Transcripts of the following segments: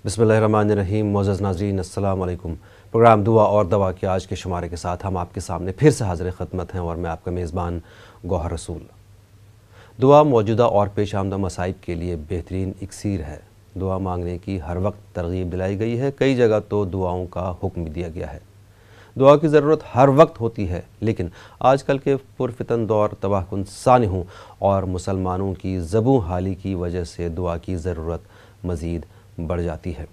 बिस्मिल्लाहिर्रहमानिर्रहीम। मुअज़्ज़ज़ नाज़रीन, अस्सलाम वालेकुम। प्रोग्राम दुआ और दवा के आज के शुमारे के साथ हम आपके सामने फिर से हाज़िर खिदमत हैं और मैं आपका मेज़बान गौहर रसूल। दुआ मौजूदा और पेश आमदा मसाइब के लिए बेहतरीन इक्सीर है। दुआ मांगने की हर वक्त तरगीब दिलाई गई है, कई जगह तो दुआओं का हुक्म भी दिया गया है। दुआ की ज़रूरत हर वक्त होती है, लेकिन आजकल के पुरफितन दौर, तबाहकुन सानिहों और मुसलमानों की ज़बूं हाली की वजह से दुआ की ज़रूरत मज़ीद बढ़ जाती है।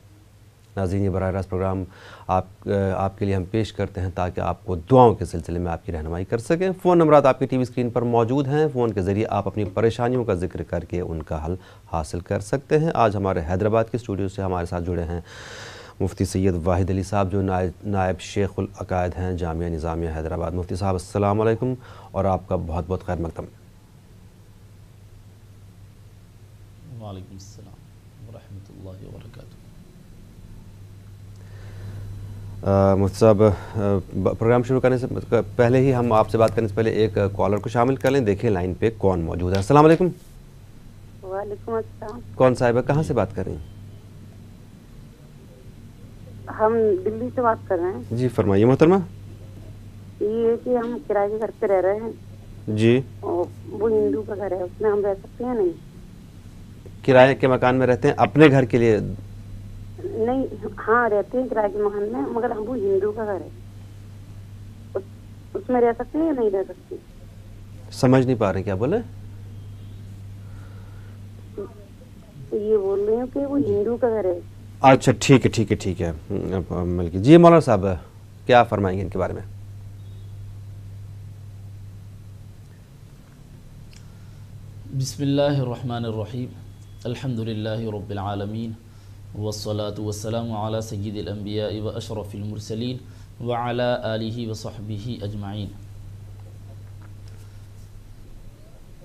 नाज़रीन, ये बराह रास्त प्रोग्राम आपके लिए हम पेश करते हैं ताकि आपको दुआओं के सिलसिले में आपकी रहनुमाई कर सकें। फ़ोन नंबरात आपकी टीवी स्क्रीन पर मौजूद हैं। फ़ोन के ज़रिए आप अपनी परेशानियों का जिक्र करके उनका हल हासिल कर सकते हैं। आज हमारे हैदराबाद के स्टूडियो से हमारे साथ जुड़े हैं मुफ्ती सैयद वाहिद अली साहब, जो नायब शेखुल अकायद हैं जामिया निज़ामिया हैदराबाद। मुफ्ती साहब, अस्सलाम वालेकुम और आपका बहुत बहुत खैर मक़दम। वालेकुम अस्सलाम व रहमतुल्लाहि व बरकातुहू। मुफ्ती साहब, प्रोग्राम शुरू करने से पहले ही हम आपसे बात करने से पहले एक कॉलर को शामिल कर लें। देखिए लाइन पे कौन मौजूद है। अस्सलाम वालेकुम। वालेकुम अस्सलाम। कौन साहिबा, कहाँ से बात कर रही हैं? हम दिल्ली से बात कर रहे हैं। जी फरमाइए मोहतरमा। ये है कि हम किराए के घर पे रह रहे हैं जी। और वो हिंदू का घर है, उसमें हम रह सकते हैं? नहीं। किराए के मकान में रहते हैं अपने घर के लिए? नहीं, हाँ रहते हैं किराए के मकान में, मगर हम वो हिंदू का घर है, उसमें रह सकते हैं या नहीं रह सकते? समझ नहीं पा रहे, क्या बोले? तो ये बोल रही हूँ कि वो हिंदू का घर है। अच्छा ठीक है ठीक है ठीक है। मिल जी मौलाना साहब, क्या फरमाएंगे इनके बारे में? बिस्मिल्लाहिर्रहमानिर्रहीम। अल्हम्दुलिल्लाहि रब्बिल आलमीन वस्सलातु वस्सलामु अला सय्यिदिल अंबिया व अशरफिल मुरसलीन व अला आलिहि व सहबिहि अजमाइन।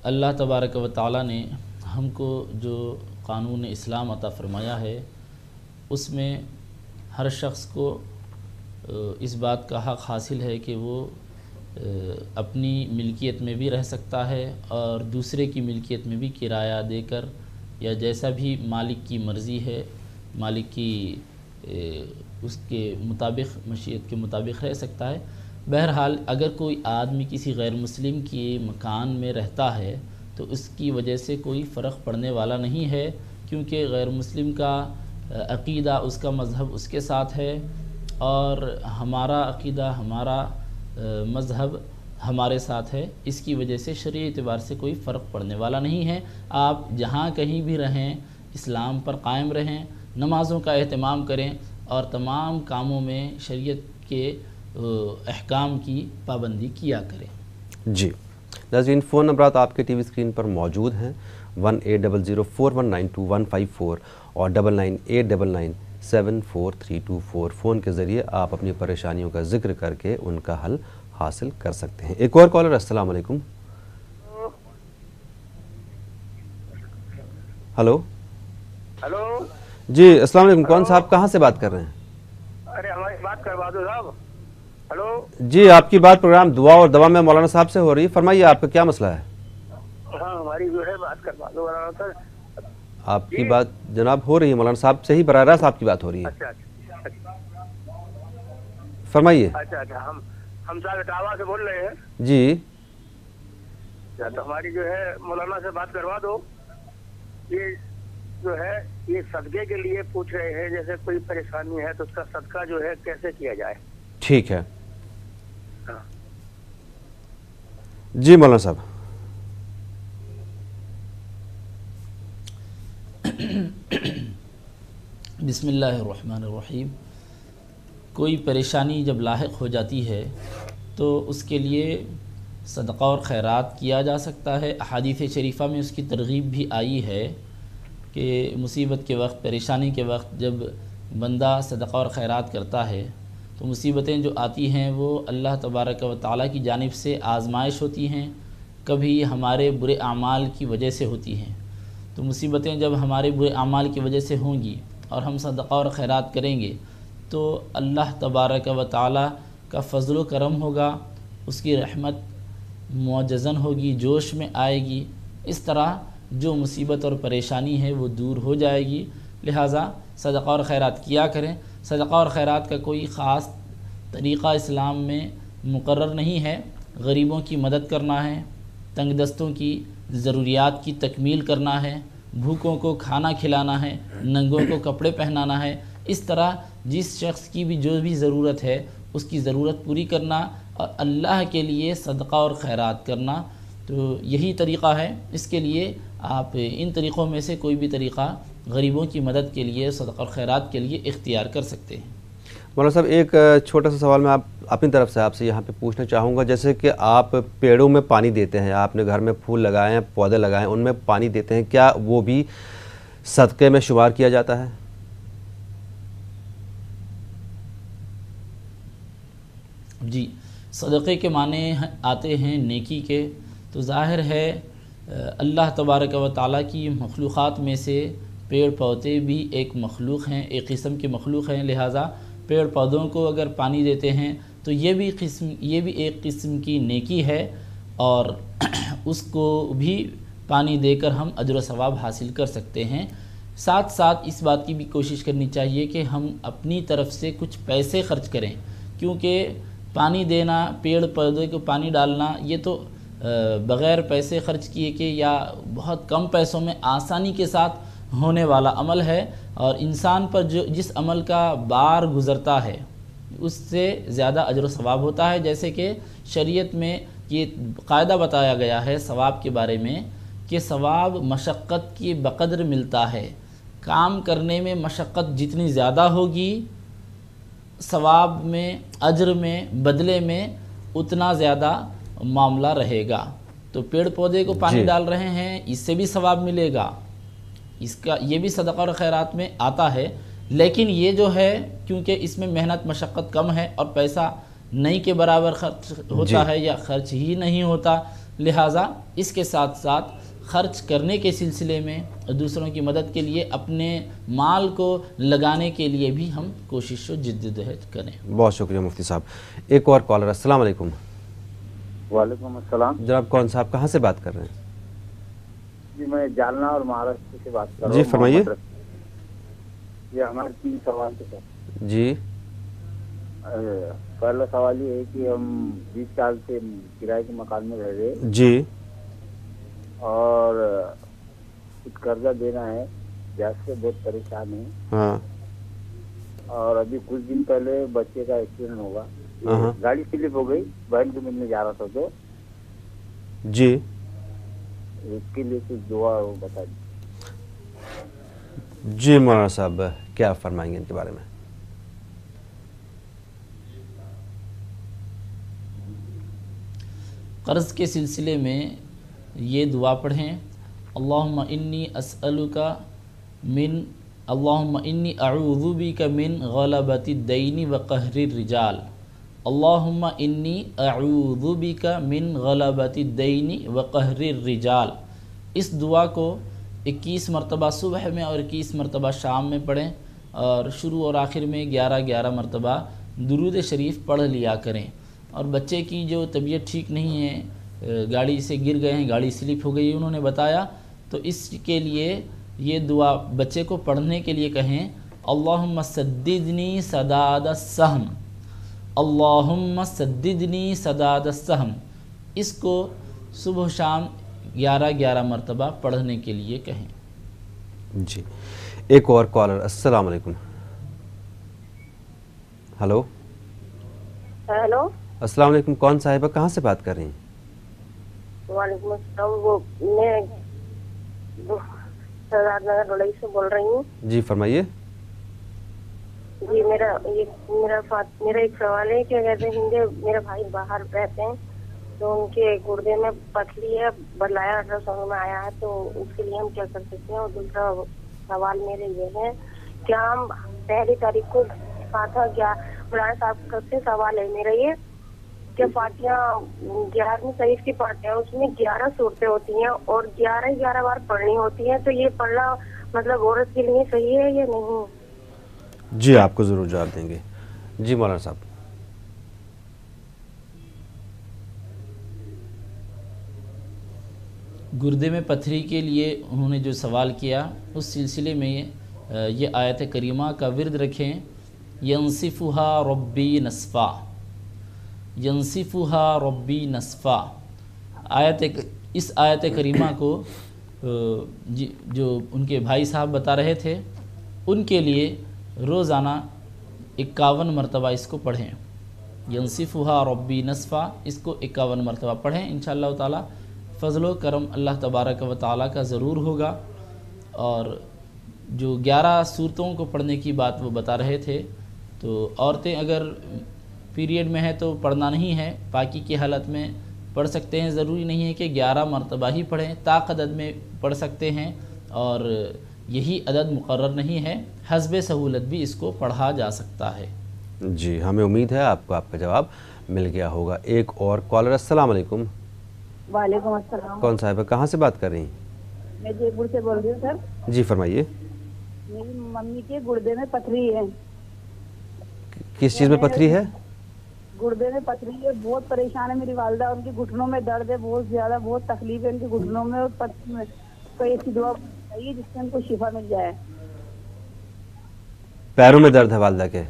अल्लाह तबारक व तआला ने हमको जो कानून इस्लाम अता फ़रमाया है, उसमें हर शख्स को इस बात का हक़ हासिल है कि वो अपनी मिल्कियत में भी रह सकता है और दूसरे की मिल्कियत में भी किराया देकर या जैसा भी मालिक की मर्ज़ी है, मालिक की उसके मुताबिक, मशीयत के मुताबिक रह सकता है। बहरहाल अगर कोई आदमी किसी गैर मुस्लिम के मकान में रहता है तो उसकी वजह से कोई फ़र्क पड़ने वाला नहीं है, क्योंकि गैर मुस्लिम का अक़ीदा, उसका मज़हब उसके साथ है और हमारा अक़ीदा, हमारा मज़हब हमारे साथ है। इसकी वजह से शरई एतबार से कोई फ़र्क पड़ने वाला नहीं है। आप जहाँ कहीं भी रहें, इस्लाम पर कायम रहें, नमाज़ों का एहतमाम करें और तमाम कामों में शरीयत के अहकाम की पाबंदी किया करें। जी नाज़रीन, फ़ोन नंबरात आपके टीवी स्क्रीन पर मौजूद हैं 180041922154 और 9989974324। फ़ोन के ज़रिए आप अपनी परेशानियों का जिक्र करके उनका हल हासिल कर सकते हैं। एक और कॉलर। अस्सलाम वालेकुम। हेलो हेलो जी, अस्सलाम वालेकुम। कौन साहब, कहाँ से बात कर रहे हैं? अरे हमारी बात करवा दो साहब। हेलो जी, आपकी बात प्रोग्राम दुआ और दवा में मौलाना साहब से हो रही है। फरमाइए, आपका क्या मसला है? हाँ, हमारी जो है बात करवा दो। आपकी बात जनाब हो रही है, मौलाना साहब से ही बराह रास्त आपकी बात हो रही है। अच्छा, फरमाइए। अच्छा, हम साहब इटावा से बोल रहे हैं जी। तो हमारी जो है मौलाना से बात करवा दो। ये जो है ये सदके के लिए पूछ रहे हैं, जैसे कोई परेशानी है तो उसका सदका जो है कैसे किया जाए। ठीक है। हाँ जी मौलाना साहब। बिस्मिल्लाहिर्रहमानिर्रहीम। कोई परेशानी जब लाहिक हो जाती है तो उसके लिए सदक़ा और खैरात किया जा सकता है। अहादीस शरीफ़ा में उसकी तरग़ीब भी आई है कि मुसीबत के वक्त, परेशानी के वक्त जब बंदा सदक़ा और खैरात करता है तो मुसीबतें जो आती हैं वो अल्लाह तबारक व तआला की जानिब से आज़माइश होती हैं, कभी हमारे बुरे अमाल की वजह से होती हैं। तो मुसीबतें जब हमारे बुरे अमाल की वजह से होंगी और हम सदक़ा और खैरात करेंगे तो अल्लाह तबारक व तआला का फ़ज़्ल व करम होगा, उसकी रहमत मुअज्जज़न होगी, जोश में आएगी। इस तरह जो मुसीबत और परेशानी है वो दूर हो जाएगी। लिहाजा صدقہ اور خیرات کیا کریں۔ صدقہ اور خیرات کا کوئی خاص طریقہ اسلام میں مقرر نہیں ہے۔ غریبوں کی مدد کرنا ہے، تنگ دستوں کی ضروریات کی تکمیل کرنا ہے، بھوکوں کو کھانا کھلانا ہے، ننگوں کو کپڑے پہنانا ہے، اس طرح جس شخص کی بھی جو بھی ضرورت ہے اس کی ضرورت پوری کرنا اور اللہ کے لیے صدقہ اور خیرات کرنا، تو یہی طریقہ ہے۔ اس کے لیے آپ ان طریقوں میں سے کوئی بھی طریقہ غریبوں کی مدد کے لیے، صدقہ اور خیرات کے لیے اختیار کر سکتے ہیں۔ مولانا صاحب ایک چھوٹا سا سوال میں اپنی طرف سے آپ سے یہاں پہ پوچھنا چاہوں گا، جیسے کہ آپ پیڑوں میں پانی دیتے ہیں، آپ نے گھر میں پھول لگائے ہیں، پودے لگائے ہیں، ان میں پانی دیتے ہیں، کیا وہ بھی صدقے میں شمار کیا جاتا ہے؟ جی، صدقے کے معنی آتے ہیں نیکی کے، تو ظاہر ہے اللہ تبارک و تعالیٰ کی مخلوقات میں سے پیڑ پودے بھی ایک مخلوق ہیں، ایک قسم کے مخلوق ہیں، لہٰذا پیڑ پودوں کو اگر پانی دیتے ہیں تو یہ بھی ایک قسم کی نیکی ہے، اور اس کو بھی پانی دے کر ہم اجر و ثواب حاصل کر سکتے ہیں۔ ساتھ ساتھ اس بات کی بھی کوشش کرنی چاہیے کہ ہم اپنی طرف سے کچھ پیسے خرچ کریں، کیونکہ پانی دینا، پیڑ پودے کو پانی ڈالنا، یہ تو بغیر پیسے خرچ کیے کہ یا بہت کم پیسوں میں آسانی کے ساتھ ہونے والا عمل ہے، اور انسان پر جس عمل کا بار گزرتا ہے اس سے زیادہ اجر و ثواب ہوتا ہے۔ جیسے کہ شریعت میں یہ قاعدہ بتایا گیا ہے ثواب کے بارے میں کہ ثواب مشقت کی بقدر ملتا ہے، کام کرنے میں مشقت جتنی زیادہ ہوگی ثواب میں، اجر میں، بدلے میں اتنا زیادہ معاملہ رہے گا۔ تو پیڑ پودے کو پانی ڈال رہے ہیں، اس سے بھی ثواب ملے گا، اس کا یہ بھی صدقہ اور خیرات میں آتا ہے، لیکن یہ جو ہے کیونکہ اس میں محنت مشقت کم ہے اور پیسہ نہیں کے برابر خرچ ہوتا ہے یا خرچ ہی نہیں ہوتا، لہٰذا اس کے ساتھ ساتھ خرچ کرنے کے سلسلے میں دوسروں کی مدد کے لیے اپنے مال کو لگانے کے لیے بھی ہم کوشش و جدوجہد کریں۔ بہت شکریہ مفتی صاحب۔ ایک اور کالر، السلام علیکم۔ وعلیکم السلام۔ جناب کون صاحب کہاں سے بات کر رہے ہیں؟ جی میں جالنا اور مہاراشٹر سے بات کر رہا ہوں۔ جی فرمائیے۔ یہ ہمارے 3 سوال تھے سر۔ جی پہلا سوال یہ ہے کہ ہم 20 سال سے کرائے کے مکان میں رہ رہے، جی، اور کچھ قرضہ دینا ہے، بیاج سے بہت پریشان ہیں، ہاں، اور ابھی کچھ دن پہلے بچے کا ایکسیڈنٹ ہوگا، گاڑی سلپ ہو گئی، بہن کو ملنے جا رہا تھا تو جی، اس کے لیے کچھ دعا ہو بتا دیجیے۔ جی مولانا صاحب کیا فرمائیں گے ان کے بارے میں؟ قرض کے سلسلے میں یہ دعا پڑھیں، اللہم انی اعوذ بک من غلبۃ الدین وقہر الرجال، اللہم انی اعوذ بک من غلبۃ الدین وقہر الرجال۔ اس دعا کو 21 مرتبہ صبح میں اور 21 مرتبہ شام میں پڑھیں، اور شروع اور آخر میں 11 مرتبہ درود شریف پڑھ لیا کریں۔ اور بچے کی جو طبیعت ٹھیک نہیں ہے، گاڑی سے گر گئے ہیں، گاڑی سلپ ہو گئی انہوں نے بتایا، تو اس کے لیے یہ دعا بچے کو پڑھنے کے لیے کہیں، اللہم سددنی سداد السہم، اللہم سددنی سداد السہم۔ اس کو صبح و شام 11 مرتبہ پڑھنے کے لیے کہیں۔ جی ایک اور کالر، السلام علیکم۔ ہلو، ہیلو، السلام علیکم، کون صاحبہ کہاں سے بات کر رہی ہیں؟ وعلیکم السلام، وہ میں سردار نگر ڈوڈئی سے بول رہی ہوں۔ جی فرمائیے۔ جی میرا ایک سوال ہے کہ کہتے ہیں میرے بھائی باہر رہتے ہیں تو ان کے گردے میں پتلی ہے، بتلایا الٹراساؤنڈ میں آیا ہے، تو اس کے لیے ہم کیا کر سکتے ہیں؟ اور دوسرا سوال میرے یہ ہے، کیا ہم 1 تاریخ کو فاتحہ مولانا صاحب کا سے سوال ہے میرا یہ کہ فاتحہ 11ویں شریف کی فاتحہ اس میں 11 صورتیں ہوتی ہیں اور 11 بار پڑھنی ہوتی ہیں، تو یہ پڑھنا مطلب عورت کے لیے صحیح ہے یا نہیں؟ جی آپ کو ضرور جواب دیں گے۔ جی مولانا صاحب۔ گردے میں پتھری کے لیے انہوں نے جو سوال کیا، اس سلسلے میں یہ آیت کریمہ کا ورد رکھیں، ینصفھا ربی نصفا، ینصفھا ربی نصفا۔ اس آیت کریمہ کو جو ان کے بھائی صاحب بتا رہے تھے، ان کے لیے روزانہ 51 مرتبہ اس کو پڑھیں، ینصفھا ربی نصفا، اس کو 51 مرتبہ پڑھیں۔ انشاءاللہ تعالی فضل و کرم اللہ تبارک و تعالی کا ضرور ہوگا۔ اور جو 11 صورتوں کو پڑھنے کی بات وہ بتا رہے تھے، تو عورتیں اگر پیریڈ میں ہے تو پڑھنا نہیں ہے، پاکی کی حالت میں پڑھ سکتے ہیں، ضروری نہیں ہے کہ 11 مرتبہ ہی پڑھیں، طاق عدد میں پڑھ سکتے ہیں، اور یہی عدد مقرر نہیں ہے، حسب سہولت بھی اس کو پڑھا جا سکتا ہے۔ جی، ہمیں امید ہے آپ کو آپ کا جواب مل گیا ہوگا۔ ایک اور کالر، السلام علیکم۔ وعلیکم السلام۔ کون صاحب ہے، کہاں سے بات کر رہی ہیں؟ میں جے پور سے بول رہی ہوں سر۔ جی فرمائیے۔ میری ممی کے گردے میں پتھری ہے۔ کس چیز میں پتھری ہے؟ گردے میں پتھری ہے، بہت پریشان ہے میری والدہ، ان کی گھٹنوں میں درد ہے بہت زیادہ، بہت تکلیف ہے ان کے گھٹنوں میں، اور کوئی ایسی دعا چاہیے جس سے ان کو شفا مل جائے۔ پیروں میں درد ہے والدہ کے؟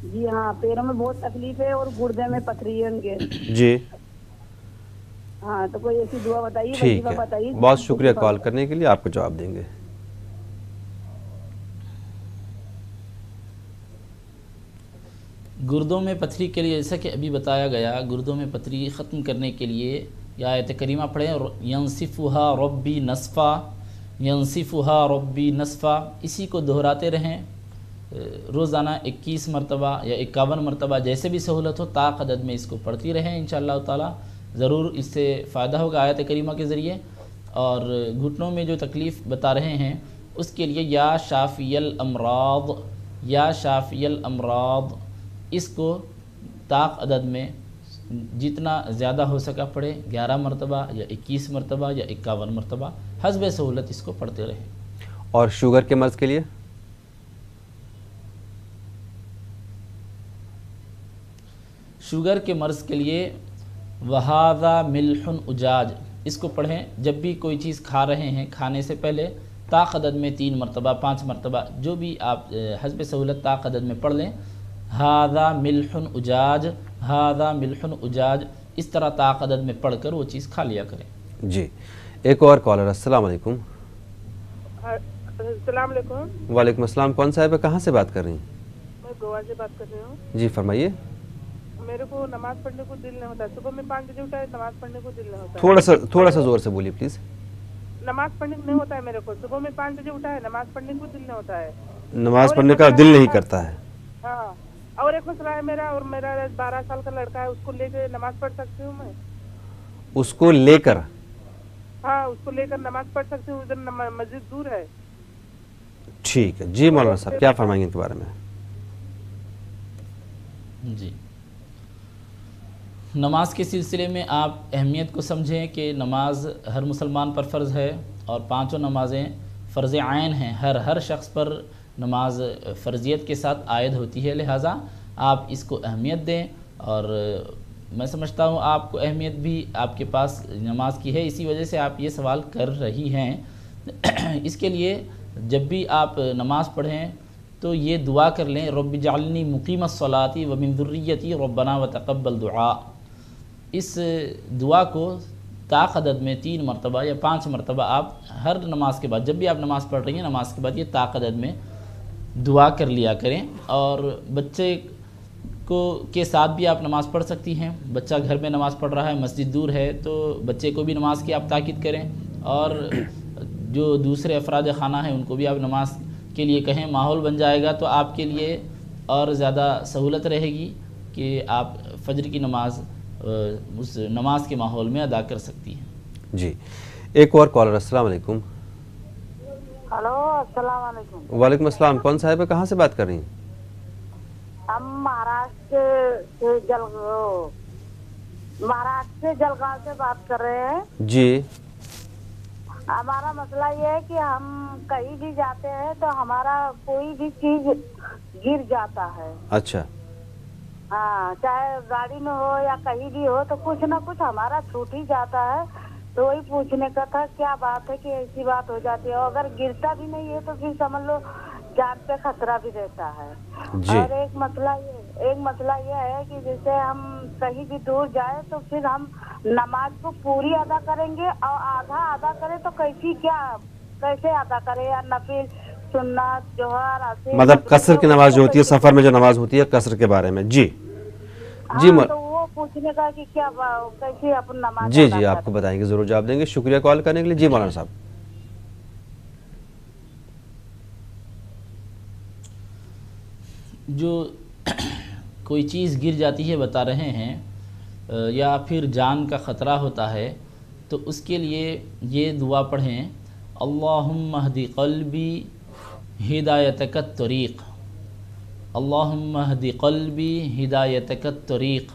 جی ہاں، پیروں میں بہت تکلیف ہے اور گردے میں پتھری ہے ان کے۔ جی ہاں، تو کوئی ایسی دعا بتائیے، ٹھیک وظیفہ ہے، بتائیے۔ بہت شکریہ کال کرنے کے لیے، آپ کو جواب دیں گے۔ گردوں میں پتھری کے لیے جیسا کہ ابھی بتایا گیا، گردوں میں پتھری ختم کرنے کے لیے یہ آیت کریمہ پڑھیں، ینصفھا ربی نصفا، ینصفھا ربی نصفا، اسی کو دہراتے رہیں روزانہ 21 مرتبہ یا 51 مرتبہ، جیسے بھی سہولت ہو، طاق عدد میں اس کو پڑھتی رہیں، انشاءاللہ تعالی ضرور اس سے فائدہ ہوگا آیت کریمہ کے ذریعے۔ اور گھٹنوں میں جو تکلیف بتا رہے ہیں اس کے لیے یا شافی الامراض، یا شافی الامراض، اس کو طاق عدد میں جتنا زیادہ ہو سکا پڑھے، 11 مرتبہ یا 21 مرتبہ یا 51 مرتبہ، حسب سہولت اس کو پڑھتے رہیں۔ اور شوگر کے مرض کے لیے؟ شوگر کے مرض کے لیے وہذا ملح اجاج، اس کو پڑھیں جب بھی کوئی چیز کھا رہے ہیں، کھانے سے پہلے طاق عدد میں 3 مرتبہ 5 مرتبہ جو بھی آپ حسب سہولت طاق عدد میں پڑھ لیں، ھذا ملح اجاج، ھذا ملح اجاج، اس طرح طاق عدد میں پڑھ کر وہ چیز کھا لیا کریں۔ جی، ایک اور کالر، السلام علیکم۔ السلام علیکم۔ وعلیکم السلام، کون صاحب ہے، کہاں سے بات کر رہی ہیں؟ میں گوا سے بات کر رہی ہوں۔ جی فرمائیے۔ میرے کو نماز پڑھنے کو دل نہیں ہوتا ہے، صبح میں 5 بجے اٹھا ہے، نماز پڑھنے کو دل نہیں ہوتا ہے۔ تھوڑا سا زور سے بولیے پلیز۔ نماز پڑھنے کو نہیں ہوتا ہے میرے کو، صبح میں 5 بجے اٹھا ہے، نماز پڑھنے کو دل نہیں ہوتا ہے۔ نماز پڑھنے کا دل نہیں کرتا ہے؟ ہاں، اور ایک مسئلہ ہے میرا، اور میرا 12 سال کا لڑکا ہے، اس کو لے کے نماز پڑھ سکتی ہوں میں؟ اس کو لے کر؟ ہاں، اس کو لے کر نماز پڑھ سکتی ہوں، ادھر مسجد دور ہے۔ ٹھیک ہے جی، مولانا صاحب کیا فرمائیں گے ان کے بارے میں؟ جی، نماز کے سلسلے میں آپ اہمیت کو سمجھیں کہ نماز ہر مسلمان پر فرض ہے، اور 5 نمازیں فرض عین ہیں، ہر شخص پر نماز فرضیت کے ساتھ عائد ہوتی ہے، لہٰذا آپ اس کو اہمیت دیں۔ اور میں سمجھتا ہوں آپ کو اہمیت بھی آپ کے پاس نماز کی ہے، اسی وجہ سے آپ یہ سوال کر رہی ہیں۔ اس کے لیے جب بھی آپ نماز پڑھیں تو یہ دعا کر لیں، رب اجعلنی مقیم الصلاۃ ومن ذریتی ربنا وتقبل دعاء۔ اس دعا کو طاق عدد میں 3 مرتبہ یا 5 مرتبہ آپ ہر نماز کے بعد، جب بھی آپ نماز پڑھ رہی ہیں نماز کے بعد یہ طاق عدد میں دعا کر لیا کریں۔ اور بچے کے ساتھ بھی آپ نماز پڑھ سکتی ہیں، بچہ گھر میں نماز پڑھ رہا ہے، مسجد دور ہے، تو بچے کو بھی نماز کی آپ تاکید کریں، اور جو دوسرے افراد خانہ ہیں ان کو بھی آپ نماز کے لیے کہیں، ماحول بن جائے گا تو آپ کے لیے اور زیادہ سہولت رہے گی کہ آپ فجر کی نماز اس نماز کے ماحول میں ادا کر سکتی ہیں۔ جی، ایک اور کالر، السلام علیکم۔ ہلو، السلام علیکم۔ وعلیکم السلام، کون صاحب ہے، کہاں سے بات کر رہی ہیں؟ ہم مہاراشٹر سے جلگاؤں سے بات کر رہے ہیں۔ جی، ہمارا مسئلہ یہ ہے کہ ہم کہیں بھی جاتے ہیں تو ہمارا کوئی بھی چیز گر جاتا ہے۔ اچھا۔ ہاں، چاہے گاڑی میں ہو یا کہیں بھی ہو تو کچھ نہ کچھ ہمارا چھوٹ ہی جاتا ہے، तो वही पूछने का था, क्या बात है कि ऐसी बात हो जाती है, और अगर गिरता भी नहीं है तो फिर समझ लो जान पे खतरा भी रहता है। जी। और एक मसला ये है कि जैसे हम कहीं भी दूर जाए तो फिर हम नमाज को पूरी अदा करेंगे और आधा अदा करें तो कैसे अदा करें, या नफिल, सुन्नत, जोहर, असर, मतलब कसर की नमाज जो होती है, सफर में जो नमाज होती है, कसर के बारे में। जी जी। हाँ, तो वो पूछने का कि क्या कैसे अपन नमाज जी अदा जी, करें। आपको बताएंगे, जरूर जवाब देंगे। शुक्रिया कॉल करने के लिए। जी मौलाना साहब। जो कोई चीज़ गिर जाती है बता रहे हैं, या फिर जान का ख़तरा होता है, तो उसके लिए ये दुआ पढ़ें, अल्लाहुम्मा हदी क़ल्बी हिदायतकत तरीक़, अल्लाहुम्मा हदी क़ल्बी हिदायतकत तरीक़।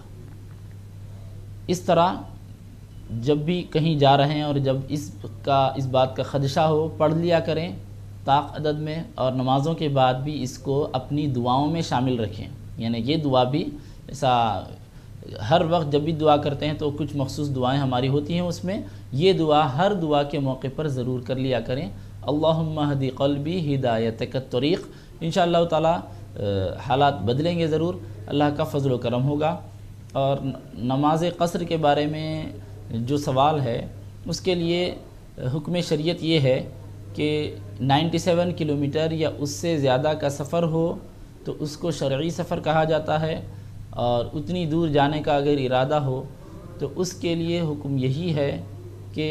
इस तरह जब भी कहीं जा रहे हैं और जब इस बात का खदशा हो, पढ़ लिया करें ताक़ अदद में, और नमाज़ों के बाद भी इसको अपनी दुआओं में शामिल रखें। यानी ये दुआ भी ऐसा हर वक्त जब भी दुआ करते हैं तो कुछ मखसूस दुआएं हमारी होती हैं, उसमें ये दुआ हर दुआ के मौके पर ज़रूर कर लिया करें, अल्लाहुम्मा हदी क़ल्बी हिदायतकत तरीक़। इंशाअल्लाह ताला हालात बदलेंगे ज़रूर, अल्लाह का फ़ज़ल व करम होगा। और नमाज क़स्र के बारे में जो सवाल है, उसके लिए हुक्म शरीयत ये है कि 97 किलोमीटर या उससे ज़्यादा का सफ़र हो तो उसको शरई सफ़र कहा जाता है, और उतनी दूर जाने का अगर इरादा हो तो उसके लिए हुक्म यही है कि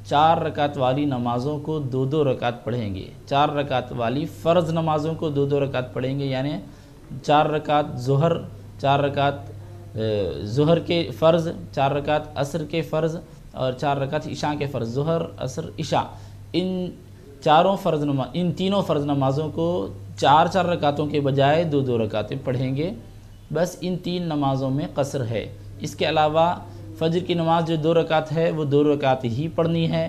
4 रकात वाली नमाज़ों को 2-2 रकात पढ़ेंगे। 4 रकात वाली फ़र्ज़ नमाज़ों को 2-2 रकात पढ़ेंगे, यानी 4 रकात ज़ोहर, 4 रकात ज़ोहर के फ़र्ज़, 4 रकात असर के फ़र्ज़, और 4 रकात इशा के फ़र्ज़। ज़ोहर, असर, इशा, इन तीनों फ़र्ज़ नमाज़ों को 4-4 रकातों के बजाय 2-2 रकातें पढ़ेंगे। बस इन 3 नमाज़ों में कसर है। इसके अलावा फ़जर की नमाज़ जो 2 रकात है वो 2 रकात ही पढ़नी है,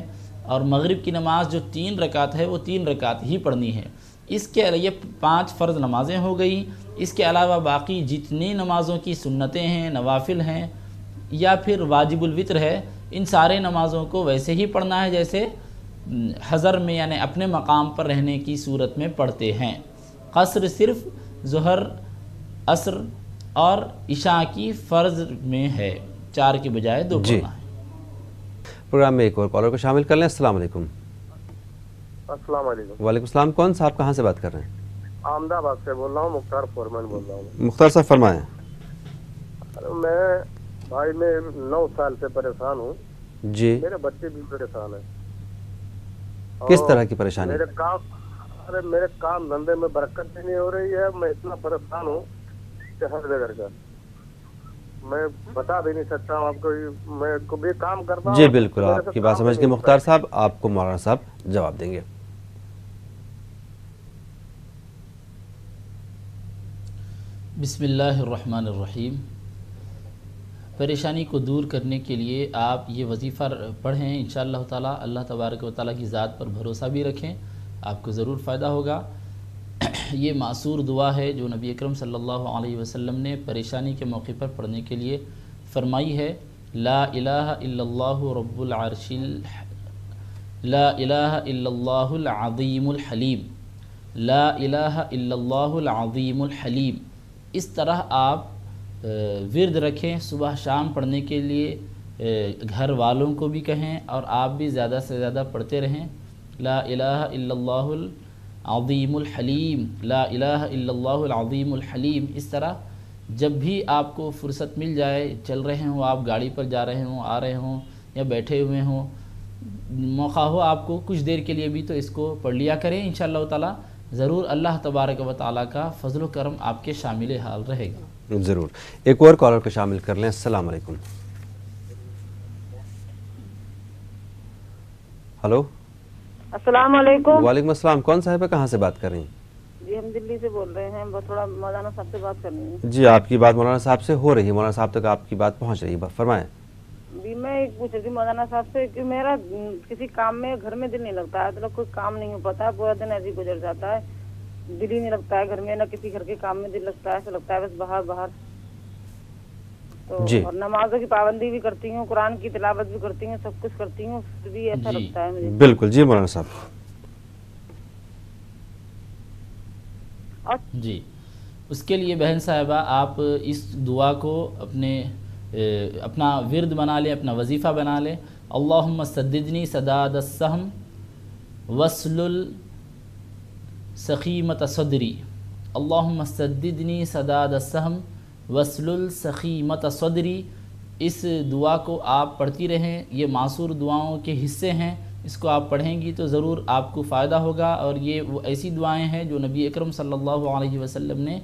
और मगरिब की नमाज़ जो 3 रकात है वो 3 रकात ही पढ़नी है। इसके लिए 5 फ़र्ज़ नमाज़ें हो गई। इसके अलावा बाकी जितनी नमाज़ों की सुन्नतें हैं, नवाफिल हैं, या फिर वाजिबुल वित्र है, इन सारे नमाज़ों को वैसे ही पढ़ना है जैसे हज़र में, यानी अपने मकाम पर रहने की सूरत में पढ़ते हैं। क़स्र सिर्फ़ ज़ोहर, असर और इशा की फ़र्ज़ में है, 4 के बजाय 2 पढ़ना है। प्रोग्राम में एक और कॉलर को शामिल कर लें। अस्सलाम वालेकुम। अस्सलाम वालेकुम। वालेकुम सलाम। कौन सा, आप कहाँ से बात कर रहे हैं? अहमदाबाद से बोल रहा हूँ, मुख्तार फॉरमैन बोल रहा हूँ। मुख्तार साहब फरमाएं। मैं भाई मैं 9 साल से परेशान हूँ जी। मेरे बच्चे भी परेशान हैं। किस तरह की परेशानी? मेरे काम धंधे में बरकत भी नहीं हो रही है। मैं इतना परेशान हूँ कि हद बेगर का मैं बता भी नहीं सकता हूँ आपको। मैं को भी काम करता हूँ। जी बिल्कुल, आपकी बात समझ गए मुख्तार साहब। आपको मौलाना साहब जवाब देंगे। बिस्मिल्लाहिर्रहमानिर्रहीम। परेशानी को दूर करने के लिए आप ये वजीफ़ा पढ़ें, इंशाअल्लाह ताला। अल्लाह तबारक व तआला की ज़ात पर भरोसा भी रखें, आपको ज़रूर फ़ायदा होगा। ये मासूर दुआ है जो नबी अकरम सल्लल्लाहु अलैहि वसल्लम ने परेशानी के मौके पर पढ़ने के लिए फ़रमाई है। ला इलाहा इल्लल्लाहु रब्बुल अर्शिल, ला इलाहा इल्लल्लाहुल अज़ीमुल हलीम, ला इलाहा इल्लल्लाहुल अज़ीमुल हलीम। इस तरह आप विर्द रखें, सुबह शाम पढ़ने के लिए घर वालों को भी कहें और आप भी ज़्यादा से ज़्यादा पढ़ते रहें। ला इलाहा इल्लल्लाहुल अज़ीमुल हलीम, ला इलाहा इल्लल्लाहुल अज़ीमुल हलीम। इस तरह जब भी आपको फ़ुर्सत मिल जाए, चल रहे हों आप, गाड़ी पर जा रहे हों, आ रहे हों, या बैठे हुए हों, मौका हो आपको कुछ देर के लिए भी, तो इसको पढ़ लिया करें। इंशाअल्लाह ताला ज़रूर अल्लाह तबारक व तआला का फ़ज़ल व करम आपके शामिल हाल रहेगा। ज़रूर। एक और कॉलर को शामिल कर लें। अस्सलाम वालेकुम। हेलो। अस्सलाम वालेकुम। वालेकुम अस्सलाम। कौन साहिब है, कहाँ से बात कर रही हैं? जी हम दिल्ली से बोल रहे हैं, बस थोड़ा मौलाना साहब से बात करनी है। जी आपकी बात मौलाना साहब से हो रही है, मौलाना साहब तक आपकी बात पहुँच रही है, फरमाएं। जी मैं एक पूछ रही थी मौलाना साहब से कि मेरा किसी काम में घर में दिल नहीं लगता है, मतलब कोई काम नहीं हो पाता है, पूरा दिन ऐसे ही गुजर जाता है, दिल ही नहीं लगता है घर में, ना किसी घर के काम में दिल लगता है, ऐसा लगता है बस बाहर बाहर। تو جی اور نمازوں کی پابندی بھی کرتی ہوں, قرآن کی تلاوت بھی کرتی ہوں, سب کچھ کرتی ہوں, پھر بھی ایسا جی لگتا ہے مجھے. بالکل. جی مولانا صاحب. جی اس کے لیے بہن صاحبہ آپ اس دعا کو اپنا ورد بنا لیں, اپنا وظیفہ بنا لیں. اللہم سددنی سداد السہم واسلل سخیمت صدری. اللہم سددنی سداد السہم واسلل سخیمت صدری. اس دعا کو آپ پڑھتی رہیں, یہ معصور دعاؤں کے حصے ہیں, اس کو آپ پڑھیں گی تو ضرور آپ کو فائدہ ہوگا. اور یہ وہ ایسی دعائیں ہیں جو نبی اکرم صلی اللہ علیہ وسلم نے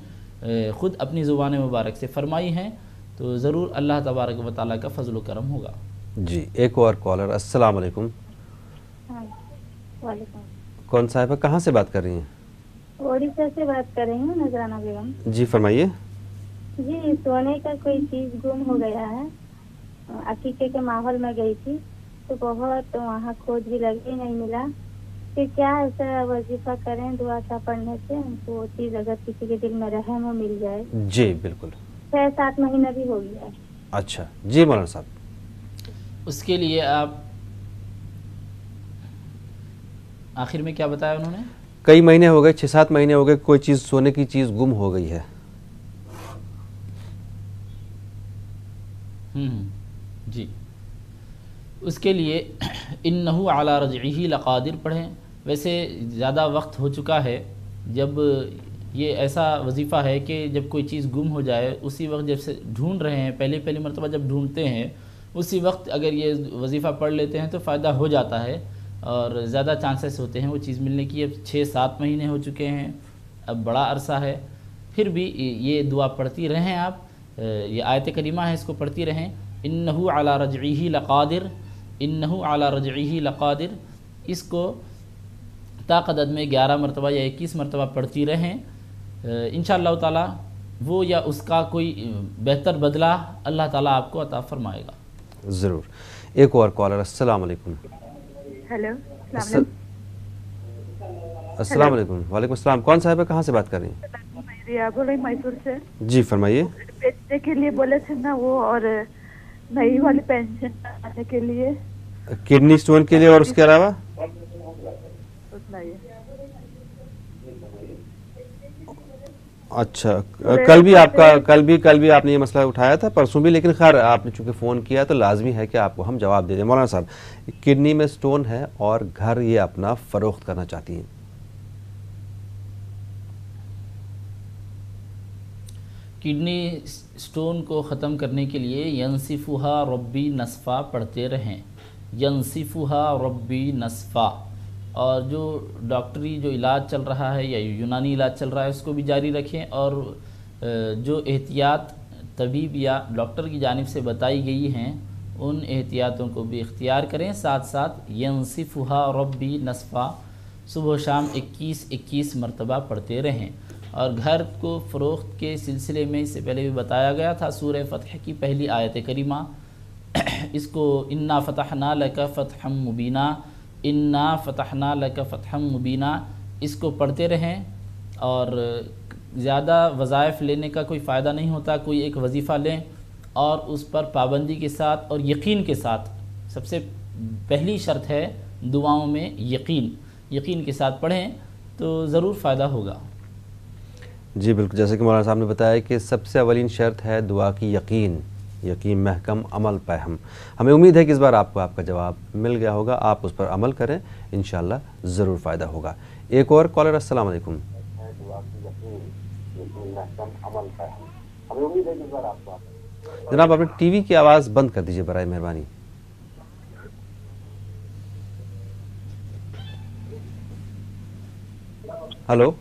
خود اپنی زبان مبارک سے فرمائی ہیں, تو ضرور اللہ تبارک و تعالیٰ کا فضل و کرم ہوگا. جی ایک اور کالر. السلام علیکم. وعلیکم. کون صاحبہ کہاں سے بات کر رہی ہیں؟ اڑیسہ سے بات کر رہی ہوں, نذرانہ بیگم. جی فرمائیے. جی سونے کا کوئی چیز گم ہو گیا ہے, عقیقے کے ماحول میں گئی تھی تو بہت وہاں کھوج بھی لگی, نہیں ملا. پھر کیا ایسا وظیفہ کریں دعا کیا پڑھنے سے ہم کو وہ چیز اگر کسی کے دل میں رہے وہ مل جائے؟ جی بالکل. 6-7 مہینہ بھی ہو گیا ہے. اچھا جی مولانا صاحب. اس کے لیے آپ آخر میں کیا بتایا انہوں نے؟ کئی مہینے ہو گئے, 6-7 مہینے ہو گئے, کوئی چیز سونے کی چیز گم ہو گئی ہے. جی اس کے لیے انہو علی رجعہ لقادر پڑھیں. ویسے زیادہ وقت ہو چکا ہے, جب یہ ایسا وظیفہ ہے کہ جب کوئی چیز گم ہو جائے اسی وقت جب سے ڈھونڈ رہے ہیں, پہلی مرتبہ جب ڈھونڈتے ہیں اسی وقت اگر یہ وظیفہ پڑھ لیتے ہیں تو فائدہ ہو جاتا ہے اور زیادہ چانسز ہوتے ہیں وہ چیز ملنے کی. اب 6-7 مہینے ہو چکے ہیں, اب بڑا عرصہ ہے, پھر بھی یہ دعا پڑھتی رہیں آپ. یہ آیت کریمہ ہے, اس کو پڑھتی رہیں. انہو علی رجعہ لقادر, انہو علی رجعہ لقادر. اس کو طاقت میں 11 مرتبہ یا 21 مرتبہ پڑھتی رہیں. انشاءاللہ تعالی وہ یا اس کا کوئی بہتر بدلہ اللہ تعالیٰ آپ کو عطا فرمائے گا. ضرور. ایک اور کالر. السلام علیکم. ہیلو السلام علیکم. وعلیکم السلام. کون صاحب ہے, کہاں سے بات کر رہی ہیں؟ بول رہی میسور سے. جی فرمائیے. بیچنے کے لیے بولے تھے نا وہ, اور نئی والی پینشن آنے کے لیے, کڈنی سٹون کے لیے, اور اس کے علاوہ اچھا کل بھی آپ نے یہ مسئلہ اٹھایا تھا, پرسوں بھی, لیکن خیر آپ نے چونکہ فون کیا تو لازمی ہے کہ آپ کو ہم جواب دے دیں. مولانا صاحب کڈنی میں سٹون ہے اور گھر یہ اپنا فروخت کرنا چاہتی ہیں. کڈنی سٹون کو ختم کرنے کے لیے ینصفھا ربی نصفا پڑھتے رہیں. ینصفھا ربی نصفا. اور جو ڈاکٹری جو علاج چل رہا ہے یا یونانی علاج چل رہا ہے اس کو بھی جاری رکھیں, اور جو احتیاط طبیب یا ڈاکٹر کی جانب سے بتائی گئی ہیں ان احتیاطوں کو بھی اختیار کریں. ساتھ ساتھ ینصفھا ربی نصفا صبح و شام 21 مرتبہ پڑھتے رہیں. اور گھر کو فروخت کے سلسلے میں اس سے پہلے بھی بتایا گیا تھا, سورہ فتح کی پہلی آیت کریمہ, اس کو انا فتحنا لک فتحا مبینا, انا فتحنا لک فتحا مبینا, اس کو پڑھتے رہیں. اور زیادہ وظائف لینے کا کوئی فائدہ نہیں ہوتا, کوئی ایک وظیفہ لیں اور اس پر پابندی کے ساتھ اور یقین کے ساتھ. سب سے پہلی شرط ہے دعاؤں میں یقین کے ساتھ پڑھیں تو ضرور فائدہ ہوگا. جی بالکل, جیسے کہ مولانا صاحب نے بتایا کہ سب سے اولین شرط ہے دعا کی یقین محکم عمل پہم. ہمیں امید ہے کہ اس بار آپ کو آپ کا جواب مل گیا ہوگا, آپ اس پر عمل کریں, انشاءاللہ ضرور فائدہ ہوگا. ایک اور کالر. السلام علیکم. جناب اپنے ٹی وی کی آواز بند کر دیجئے برائے مہربانی. ہلو.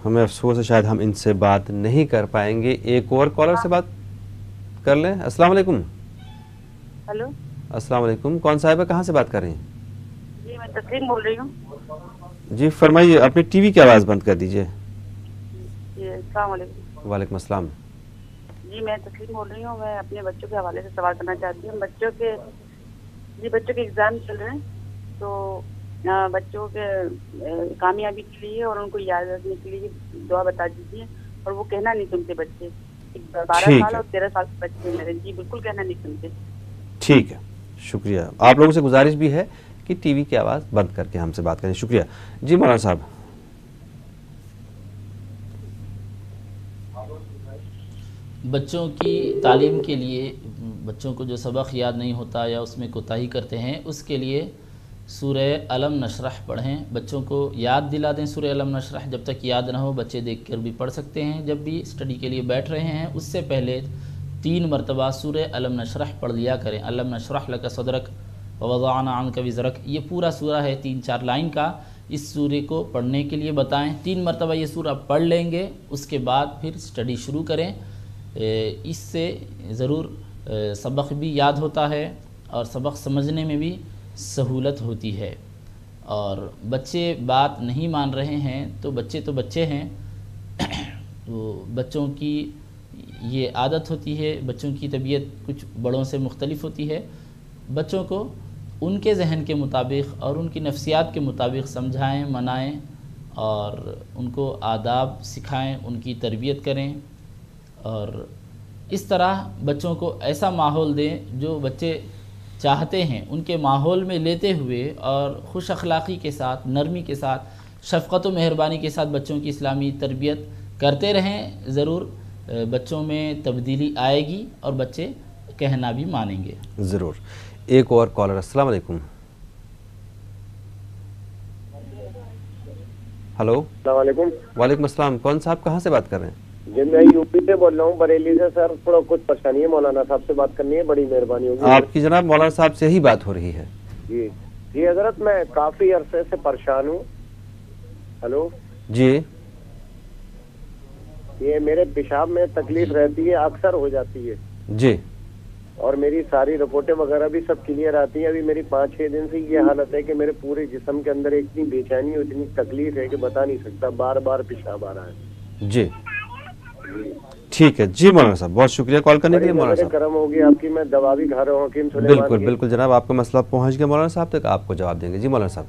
ہمیں افسوس ہے شاید ہم ان سے بات نہیں کر پائیں گے. ایک اور کالر سے بات کر لیں. السلام علیکم. ہلو السلام علیکم. کون صاحب ہے, کہاں سے بات کر رہی ہیں؟ جی میں تسلیم بول رہی ہوں. جی فرمائیے, اپنے ٹی وی کی آواز بند کر دیجئے. جی السلام علیکم. وعلیکم السلام. جی میں تسلیم بول رہی ہوں. میں اپنے بچوں کے حوالے سے سوال کرنا چاہتی ہوں. بچوں کے ایگزام چل رہے ہیں, تو بچوں کے کامیابی کے لیے اور ان کو یاد رکھنے کے لیے دعا بتا دیجیے. और वो कहना नहीं सुनते बच्चे। 12 साल और 13 साल के बच्चे मेरे जी बिल्कुल कहना नहीं सुनते। ठीक है, शुक्रिया। आप लोगों से गुजारिश भी है कि टीवी की आवाज़ बंद करके हमसे बात करें। शुक्रिया जी। मौलाना साहब, बच्चों की तालीम के लिए, बच्चों को जो सबक याद नहीं होता या उसमें कोताही करते हैं, उसके लिए सूरह अलम नशरह पढ़ें। बच्चों को याद दिला दें सूरह अलम नशरह। जब तक याद ना हो बच्चे देखकर भी पढ़ सकते हैं। जब भी स्टडी के लिए बैठ रहे हैं उससे पहले 3 मरतबा सूरह अलम नशरह पढ़ लिया करें। अलम नशरह लका सदरक व वज़अना अन्का विज़रक, ये पूरा सूरा है 3-4 लाइन का। इस सूरे को पढ़ने के लिए बताएं। 3 मरतबा ये सूरा पढ़ लेंगे, उसके बाद फिर स्टडी शुरू करें। इससे ज़रूर सबक भी याद होता है और सबक समझने में भी सहूलत होती है। और बच्चे बात नहीं मान रहे हैं तो बच्चे हैं तो बच्चों की ये आदत होती है, बच्चों की तबीयत कुछ बड़ों से मुख्तलिफ होती है। बच्चों को उनके जहन के मुताबिक और उनकी नफ्सियात के मुताबिक समझाएं, मनाएं और उनको आदाब सिखाएं, उनकी तरबियत करें। और इस तरह बच्चों को ऐसा माहौल दें जो बच्चे चाहते हैं, उनके माहौल में लेते हुए और खुश अखलाक़ी के साथ, नरमी के साथ, शफ़क़त व मेहरबानी के साथ बच्चों की इस्लामी तरबियत करते रहें। ज़रूर बच्चों में तब्दीली आएगी और बच्चे कहना भी मानेंगे। ज़रूर। एक और कॉलर। अस्सलाम वालेकुम। हेलो। अस्सलाम वालेकुम। वालेकुम अस्सलाम। कौन साहब, कहाँ से बात कर रहे हैं? जी मैं यूपी से बोल रहा हूँ, बरेली से। सर थोड़ा कुछ परेशानी है, मौलाना साहब से बात करनी है, बड़ी मेहरबानी होगी। आपकी जनाब मौलाना साहब से ही बात हो रही है। जी जी हजरत, मैं काफी अरसे से परेशान हूँ। हेलो जी। ये मेरे पेशाब में तकलीफ रहती है, अक्सर हो जाती है जी, और मेरी सारी रिपोर्टें वगैरह भी सब क्लियर आती हैं। अभी मेरी 5-6 दिन से ये हालत है कि मेरे पूरे जिस्म के अंदर इतनी बेचैनी और इतनी तकलीफ है कि बता नहीं सकता, बार बार पेशाब आ रहा है। जी ठीक है जी मौलाना साहब, बहुत शुक्रिया कॉल करने के लिए। मौलाना साहब करम होगी आपकी, मैं दवा भी खा रहा हूँ हकीम सुलेमान की। बिल्कुल बिल्कुल जनाब, आपका मसला पहुंच गया मौलाना साहब तक, आपको जवाब देंगे। जी मौलाना साहब।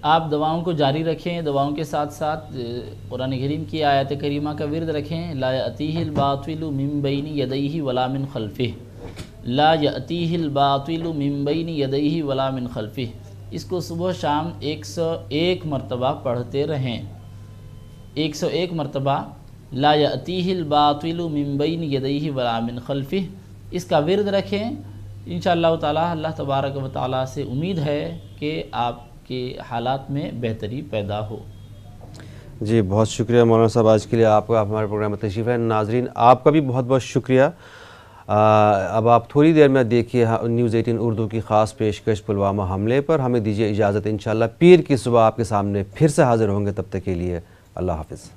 आप दवाओं को जारी रखें, दवाओं के साथ साथ कुरान करीम की आयत करीमा का विर्द रखें। ला यअतीहिल बातिलु मिन बैनि यदैहि वला मिन खल्फिह, ला यअतीहिल बातिलु मिन बैनि यदैहि वला मिन खल्फिह। इसको सुबह शाम 101 मरतबा पढ़ते रहें। 101 मरतबा ला यअतीहिल बातिलु मिन बैनि यदैहि वला मिन खल्फिह, इसका विर्द रखें। इंशाअल्लाह ताला अल्लाह तबारक व तआला से उम्मीद है कि आपके हालात में बेहतरी पैदा हो। जी बहुत शुक्रिया मौलाना साहब आज के लिए, आपका हमारे प्रोग्राम में तशरीफ़ है। नाजरीन आपका भी बहुत बहुत शुक्रिया। अब आप थोड़ी देर में देखिए न्यूज़ 18 उर्दू की ख़ास पेशकश पुलवामा हमले पर। हमें दीजिए इजाज़त, इंशाअल्लाह पीर की सुबह आपके सामने फिर से हाज़िर होंगे। तब तक के लिए अल्लाह हाफ़िज़।